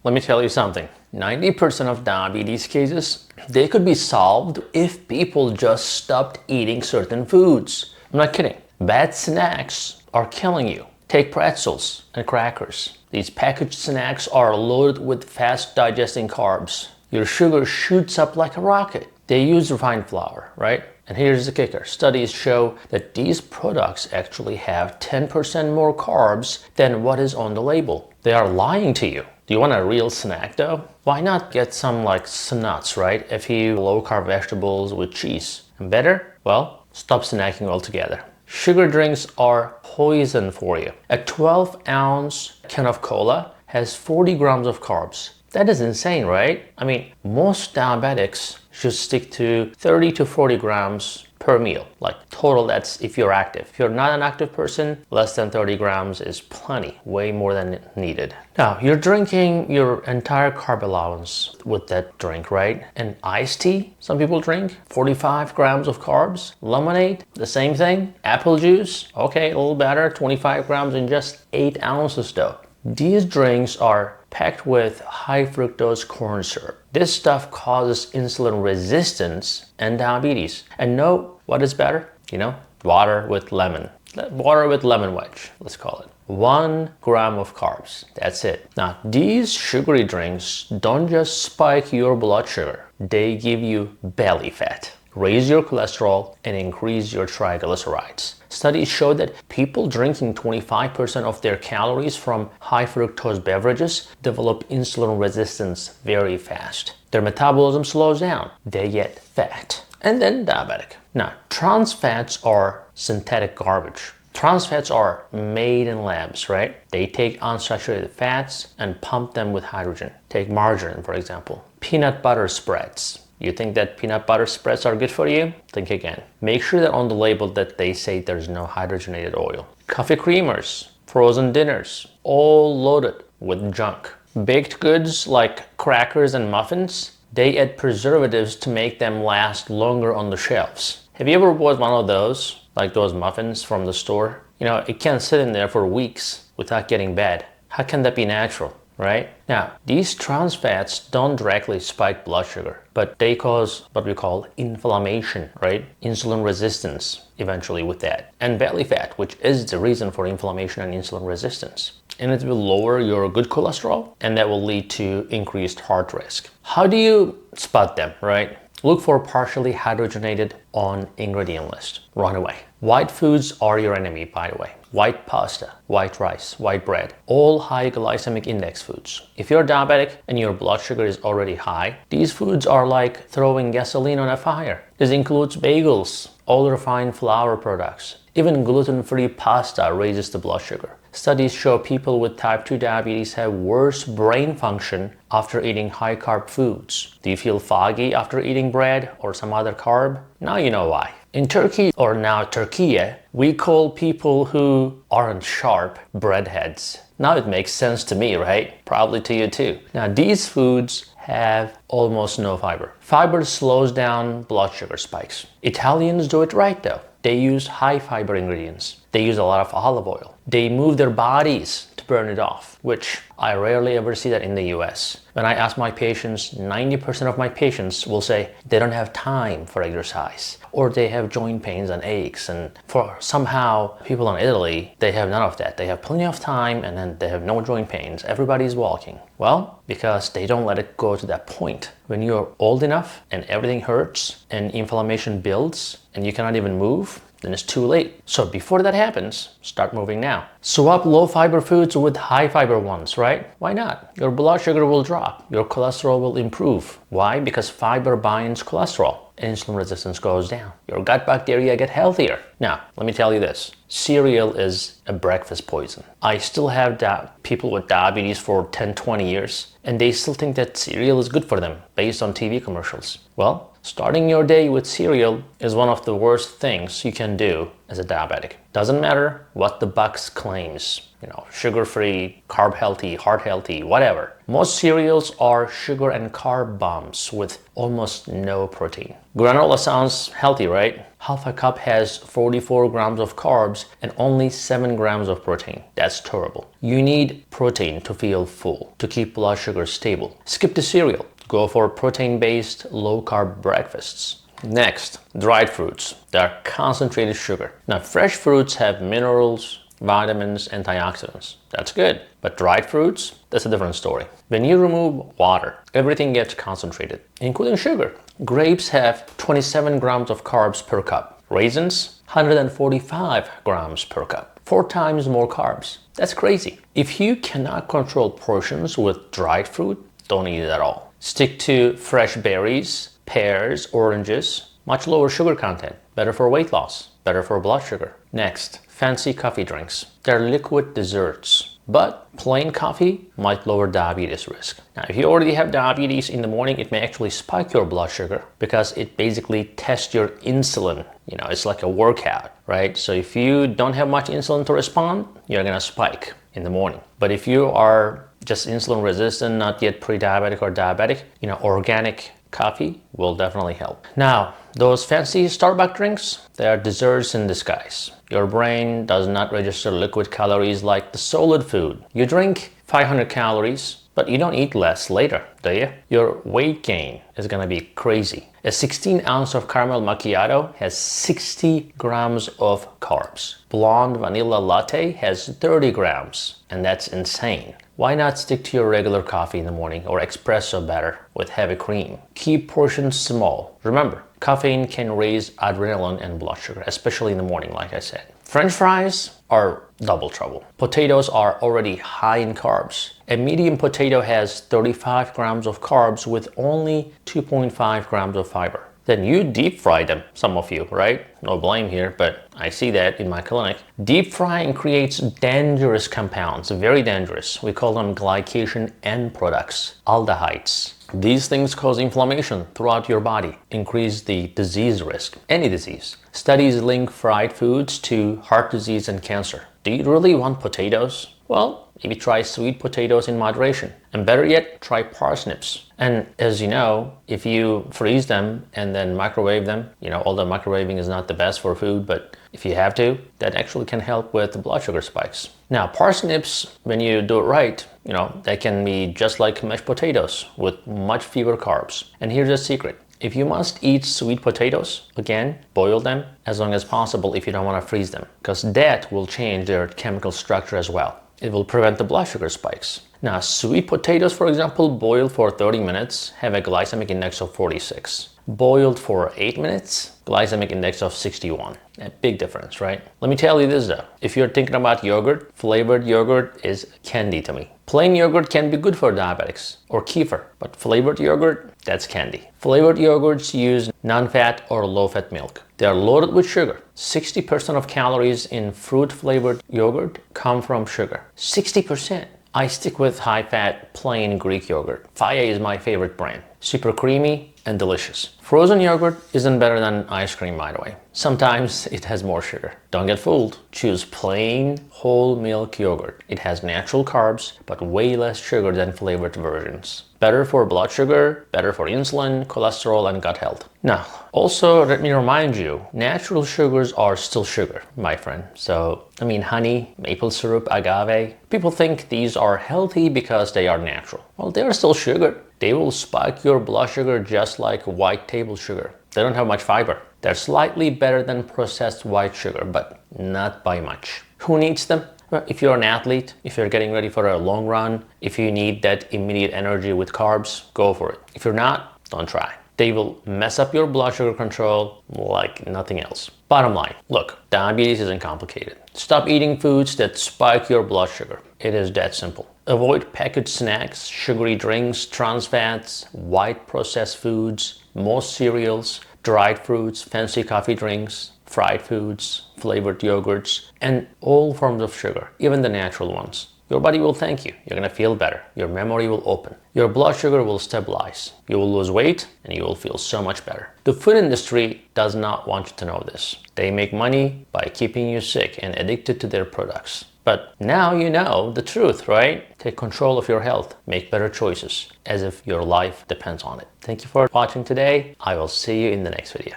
let me tell you something. 90% of diabetes cases, they could be solved if people just stopped eating certain foods. I'm not kidding. Bad snacks are killing you. Take pretzels and crackers. These packaged snacks are loaded with fast digesting carbs. Your sugar shoots up like a rocket. They use refined flour, right? And here's the kicker. Studies show that these products actually have 10% more carbs than what is on the label. They are lying to you. Do you want a real snack though? Why not get some like nuts, right? A few low-carb vegetables with cheese. And better? Well, stop snacking altogether. Sugar drinks are poison for you. A 12-ounce can of cola has 40 grams of carbs. That is insane, right? I mean, most diabetics should stick to 30 to 40 grams per meal. Like total, that's if you're active. If you're not an active person, less than 30 grams is plenty, way more than needed. Now, you're drinking your entire carb allowance with that drink, right? And iced tea, some people drink 45 grams of carbs. Lemonade, the same thing. Apple juice, okay, a little better, 25 grams in just 8 ounces though. These drinks are packed with high fructose corn syrup. This stuff causes insulin resistance and diabetes. And know what is better? You know, water with lemon. Water with lemon wedge, let's call it. 1 gram of carbs, that's it. Now, these sugary drinks don't just spike your blood sugar. They give you belly fat, raise your cholesterol, and increase your triglycerides. Studies show that people drinking 25% of their calories from high fructose beverages develop insulin resistance very fast. Their metabolism slows down. They get fat. And then diabetic. Now, trans fats are synthetic garbage. Trans fats are made in labs, right? They take unsaturated fats and pump them with hydrogen. Take margarine, for example. Peanut butter spreads. You think that peanut butter spreads are good for you? Think again. Make sure that on the label that they say there's no hydrogenated oil. Coffee creamers, frozen dinners, all loaded with junk. Baked goods like crackers and muffins, they add preservatives to make them last longer on the shelves. Have you ever bought one of those, like those muffins from the store? You know, it can sit in there for weeks without getting bad. How can that be natural? Right? Now, these trans fats don't directly spike blood sugar, but they cause what we call inflammation, right? Insulin resistance eventually with that. And belly fat, which is the reason for inflammation and insulin resistance. And it will lower your good cholesterol, and that will lead to increased heart risk. How do you spot them, right? Look for partially hydrogenated on ingredient list. Run away. White foods are your enemy, by the way. White pasta, white rice, white bread, all high glycemic index foods. If you're diabetic and your blood sugar is already high, these foods are like throwing gasoline on a fire. This includes bagels, all refined flour products. Even gluten-free pasta raises the blood sugar. Studies show people with type 2 diabetes have worse brain function after eating high-carb foods. Do you feel foggy after eating bread or some other carb? Now you know why. In Turkey, or now Turkey, we call people who aren't sharp breadheads. Now it makes sense to me, right? Probably to you too. Now these foods have almost no fiber. Fiber slows down blood sugar spikes. Italians do it right though. They use high fiber ingredients. They use a lot of olive oil. They move their bodies to burn it off, which I rarely ever see that in the US. When I ask my patients, 90% of my patients will say they don't have time for exercise, or they have joint pains and aches, and for somehow people in Italy, they have none of that. They have plenty of time and then they have no joint pains. Everybody's walking. Well, because they don't let it go to that point. When you're old enough and everything hurts and inflammation builds and you cannot even move, then it's too late. So before that happens, start moving now. Swap low fiber foods with high fiber ones, right? Why not? Your blood sugar will drop. Your cholesterol will improve. Why? Because fiber binds cholesterol. Insulin resistance goes down. Your gut bacteria get healthier. Now, let me tell you this. Cereal is a breakfast poison. I still have people with diabetes for 10, 20 years, and they still think that cereal is good for them based on TV commercials. Well, starting your day with cereal is one of the worst things you can do as a diabetic. Doesn't matter what the box claims, sugar-free, carb-healthy, heart-healthy, whatever. Most cereals are sugar and carb bombs with almost no protein. Granola sounds healthy, right? Half a cup has 44 grams of carbs and only 7 grams of protein. That's terrible. You need protein to feel full, to keep blood sugar stable. Skip the cereal. Go for protein-based, low-carb breakfasts. Next, dried fruits. They are concentrated sugar. Now, fresh fruits have minerals, vitamins, antioxidants. That's good. But dried fruits, that's a different story. When you remove water, everything gets concentrated, including sugar. Grapes have 27 grams of carbs per cup. Raisins, 145 grams per cup. 4 times more carbs. That's crazy. If you cannot control portions with dried fruit, don't eat it at all. Stick to fresh berries, pears, oranges. Much lower sugar content. Better for weight loss. Better for blood sugar. Next, fancy coffee drinks. They're liquid desserts, but plain coffee might lower diabetes risk. Now, if you already have diabetes in the morning, it may actually spike your blood sugar because it basically tests your insulin. You know, it's like a workout, right? So if you don't have much insulin to respond, you're gonna spike in the morning. But if you are just insulin resistant, not yet pre-diabetic or diabetic, you know, organic coffee will definitely help. Now, those fancy Starbucks drinks, they are desserts in disguise. Your brain does not register liquid calories like the solid food. You drink 500 calories, but you don't eat less later, do you? Your weight gain is gonna be crazy. A 16 ounce of caramel macchiato has 60 grams of carbs. Blonde vanilla latte has 30 grams, and that's insane. Why not stick to your regular coffee in the morning or espresso better with heavy cream? Keep portions small. Remember, caffeine can raise adrenaline and blood sugar, especially in the morning, like I said. French fries are double trouble. Potatoes are already high in carbs. A medium potato has 35 grams of carbs with only 2.5 grams of fiber. Then you deep fry them, some of you, right? No blame here, but I see that in my clinic. Deep frying creates dangerous compounds, very dangerous. We call them glycation end products, aldehydes. These things cause inflammation throughout your body, increase the disease risk, any disease. Studies link fried foods to heart disease and cancer. Do you really want potatoes? Well, maybe try sweet potatoes in moderation. And better yet, try parsnips. And as you know, if you freeze them and then microwave them, you know, although microwaving is not the best for food, but if you have to, that actually can help with blood sugar spikes. Now, parsnips, when you do it right, you know, they can be just like mashed potatoes with much fewer carbs. And here's a secret. If you must eat sweet potatoes, again, boil them as long as possible if you don't want to freeze them, because that will change their chemical structure as well. It will prevent the blood sugar spikes. Now, sweet potatoes, for example, boiled for 30 minutes have a glycemic index of 46. Boiled for 8 minutes, glycemic index of 61. A big difference, right? Let me tell you this though. If you're thinking about yogurt, flavored yogurt is candy to me. Plain yogurt can be good for diabetics, or kefir, but flavored yogurt, that's candy. Flavored yogurts use non-fat or low-fat milk. They are loaded with sugar. 60% of calories in fruit-flavored yogurt come from sugar. 60%. I stick with high-fat, plain Greek yogurt. Faya is my favorite brand. Super creamy and delicious. Frozen yogurt isn't better than ice cream, by the way. Sometimes it has more sugar. Don't get fooled. Choose plain whole milk yogurt. It has natural carbs, but way less sugar than flavored versions. Better for blood sugar, better for insulin, cholesterol, and gut health. Now, also let me remind you, natural sugars are still sugar, my friend. So, I mean, honey, maple syrup, agave. People think these are healthy because they are natural. Well, they are still sugar. They will spike your blood sugar just like white table sugar. They don't have much fiber. They're slightly better than processed white sugar, but not by much. Who needs them? Well, if you're an athlete, if you're getting ready for a long run, if you need that immediate energy with carbs, go for it. If you're not, don't try. They will mess up your blood sugar control like nothing else. Bottom line, look, diabetes isn't complicated. Stop eating foods that spike your blood sugar. It is that simple. Avoid packaged snacks, sugary drinks, trans fats, white processed foods, most cereals, dried fruits, fancy coffee drinks, fried foods, flavored yogurts, and all forms of sugar, even the natural ones. Your body will thank you. You're gonna feel better. Your memory will open. Your blood sugar will stabilize. You will lose weight and you will feel so much better. The food industry does not want you to know this. They make money by keeping you sick and addicted to their products. But now you know the truth, right? Take control of your health. Make better choices as if your life depends on it. Thank you for watching today. I will see you in the next video.